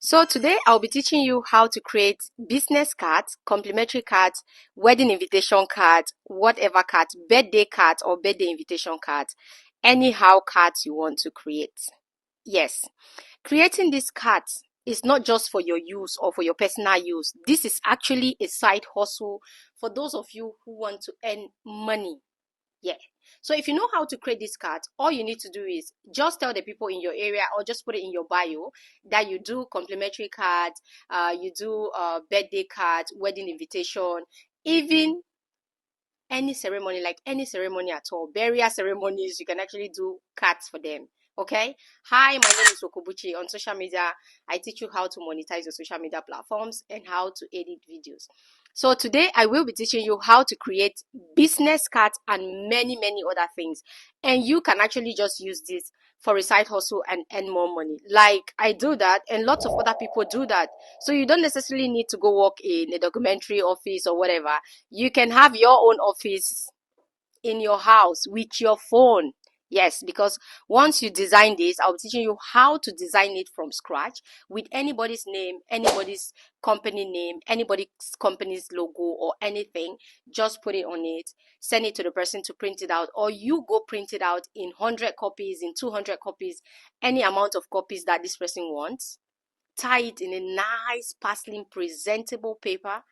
So today I'll be teaching you how to create business cards, complimentary cards, wedding invitation cards, whatever cards, birthday cards or birthday invitation cards, anyhow cards you want to create. Yes, creating these cards is not just for your use or for your personal use. This is actually a side hustle for those of you who want to earn money. Yeah. So if you know how to create this card, all you need to do is just tell the people in your area or just put it in your bio that you do complimentary cards, you do birthday cards, wedding invitation, even any ceremony, like any ceremony at all, burial ceremonies, you can actually do cards for them. Okay. Hi, my name is Okobuchi. On social media, I teach you how to monetize your social media platforms and how to edit videos. So today I will be teaching you how to create business cards and many other things. And you can actually just use this for a side hustle and earn more money. Like I do that, and lots of other people do that. So you don't necessarily need to go work in a documentary office or whatever. You can have your own office in your house with your phone. Yes, because once you design this, I'll be teaching you how to design it from scratch with anybody's name, anybody's company name, anybody's company's logo or anything. Just put it on it, send it to the person to print it out, or you go print it out in 100 copies, in 200 copies, any amount of copies that this person wants. Tie it in a nice, parceling, presentable paper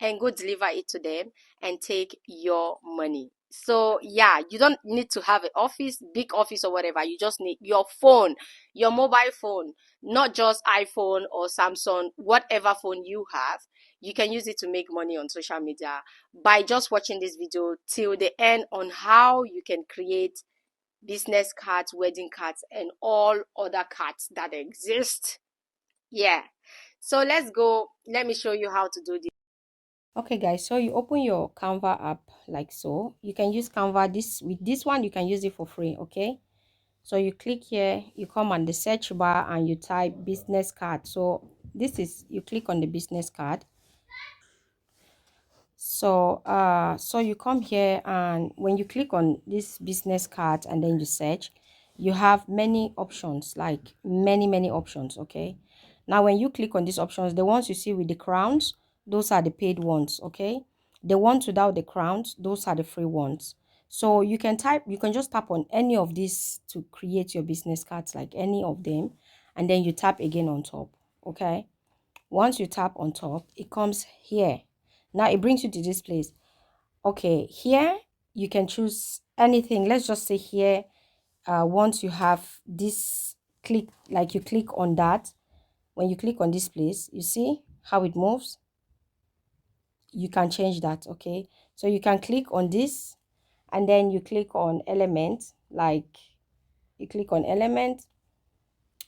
and go deliver it to them and take your money. So yeah, you don't need to have an office, big office or whatever. You just need your phone, your mobile phone, not just iPhone or Samsung, whatever phone you have. You can use it to make money on social media by just watching this video till the end on how you can create business cards, wedding cards, and all other cards that exist. Yeah. So let's go. Let me show you how to do this. Okay guys, so you open your Canva app like so. You can use Canva with this one, you can use it for free. Okay, so you click here, you come on the search bar and you type business card. So this is, you click on the business card. So you come here, and when you click on this business card and then you search, you have many options, like many options. Okay, now when you click on these options, the ones you see with the crowns, those are the paid ones. Okay, the ones without the crowns, those are the free ones. So you can just tap on any of these to create your business cards, like any of them, and then you tap again on top. Okay, once you tap on top, it comes here. Now it brings you to this place. Okay, here you can choose anything. Let's just say here, once you have this, click, like you click on that. When you click on this place, you see how it moves. You can change that. Okay, so you can click on this and then you click on element, like you click on element,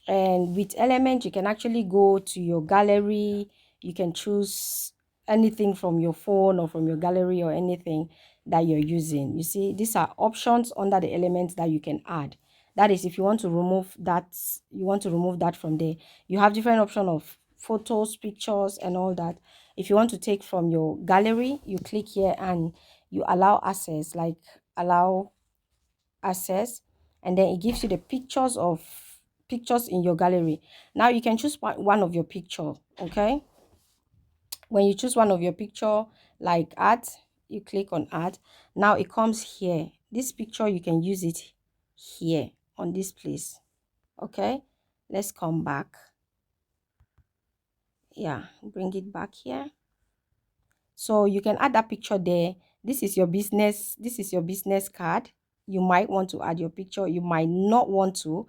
and with element you can actually go to your gallery. You can choose anything from your phone or from your gallery or anything that you're using. You see, these are options under the elements that you can add. That is, if you want to remove that, from there. You have different option of photos, pictures and all that. If you want to take from your gallery, you click here and you allow access, like allow access, and then it gives you the pictures in your gallery. Now you can choose one of your picture. Okay, when you choose one of your picture, like add, you click on add. Now it comes here. This picture, you can use it here on this place. Okay, let's come back. Yeah, bring it back here. So you can add that picture there. This is your business card. You might want to add your picture, you might not want to,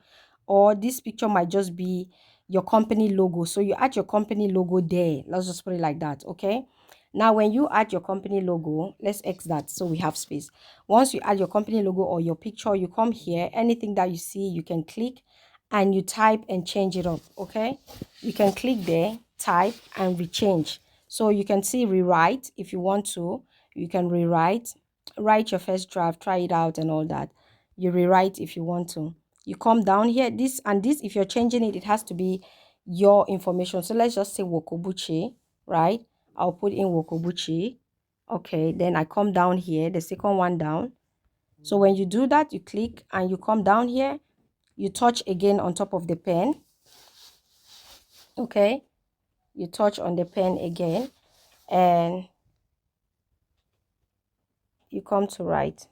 or this picture might just be your company logo. So you add your company logo there. Let's just put it like that. Okay, now when you add your company logo, let's X that so we have space. Once you add your company logo or your picture, you come here, anything that you see, you can click and you type and change it up. Okay, you can click there, type and rechange. So you can see rewrite. If you want to, you can write your first draft, try it out and all that. You rewrite if you want to. You come down here, this, if you're changing it, it has to be your information. So let's just say Wokobuchi, right? I'll put in Wokobuchi. Okay, then I come down here, the second one down. So when you do that, you click and you come down here, you touch again on top of the pen. Okay, you touch on the pen again and you come to write.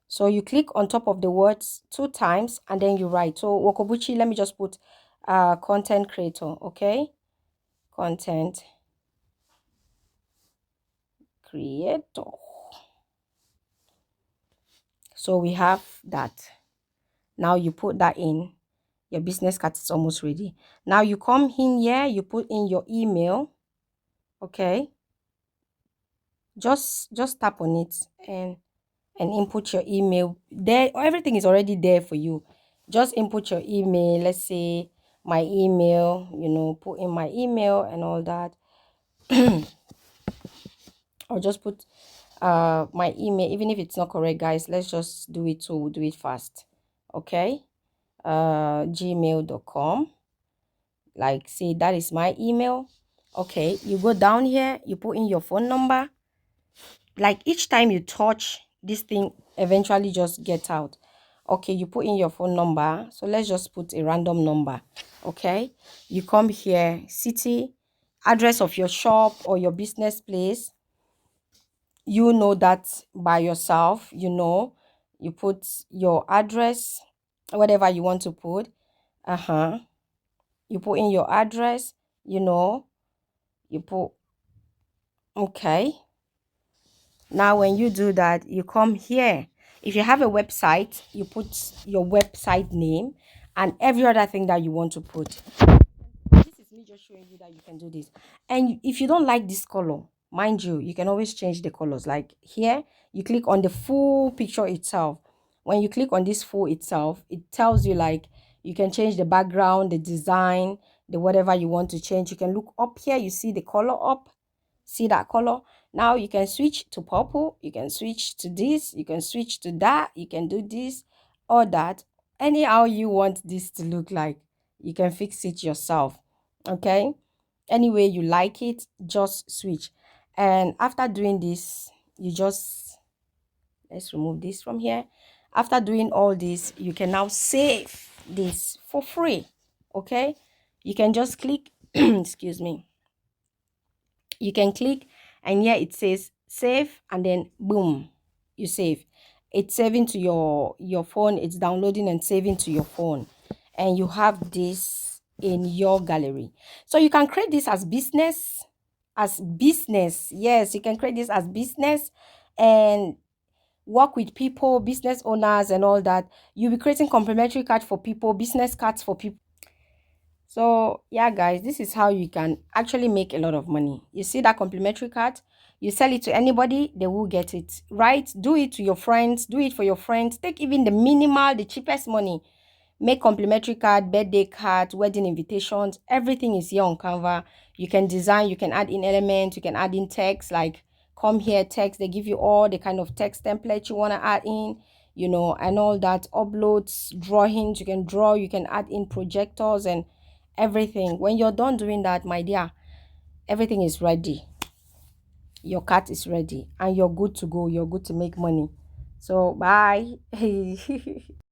So you click on top of the words 2 times and then you write. So Wokobuchi, let me just put content creator. Okay, content creator. So we have that. Now you put that in. Your business card is almost ready. Now you come in here, you put in your email. Okay, just tap on it and input your email. There, everything is already there for you. Just input your email. Let's say my email, put in my email and all that. Or just put my email, even if it's not correct, guys. Let's just do it so we'll do it fast. Okay, gmail.com. Like, say that is my email. Okay, you go down here, you put in your phone number. Like, each time you touch this thing, eventually just get out. Okay, you put in your phone number. So let's just put a random number. Okay, you come here, city, address of your shop or your business place. You know that by yourself. You put your address, whatever you want to put. You put in your address. You put, okay. Now when you do that, you come here. If you have a website, you put your website name and every other thing that you want to put. This is me just showing you that you can do this. And if you don't like this color, mind you can always change the colors. Like here, you click on the full picture itself. When you click on this full itself, it tells you like you can change the background, the design, the whatever you want to change. You can look up here, you see the color up. See that color? Now you can switch to purple, you can switch to this, you can switch to that, you can do this or that. Anyhow you want this to look like, you can fix it yourself. Okay, any way you like it, just switch. And after doing this, you just, let's remove this from here. After doing all this, you can now save this for free. Okay, you can just click excuse me, you can click and here it says save and then boom, you save. It's saving to your phone. It's downloading and saving to your phone, and you have this in your gallery. So you can create this as business. Yes, you can create this as business and work with people, business owners and all that. You'll be creating complimentary cards for people, business cards for people. So yeah, guys, this is how you can actually make a lot of money. You see that complimentary card, you sell it to anybody, they will get it, right? Do it to your friends, do it for your friends. Take even the minimal, the cheapest money. Make complimentary card, birthday card, wedding invitations. Everything is here on Canva. You can design, you can add in elements, you can add in text, like come here text. They give you all the kind of text templates you want to add in, and all that. Uploads, drawings, you can draw, you can add in projectors and everything. When you're done doing that, my dear, everything is ready. Your cart is ready and you're good to go. You're good to make money. So bye.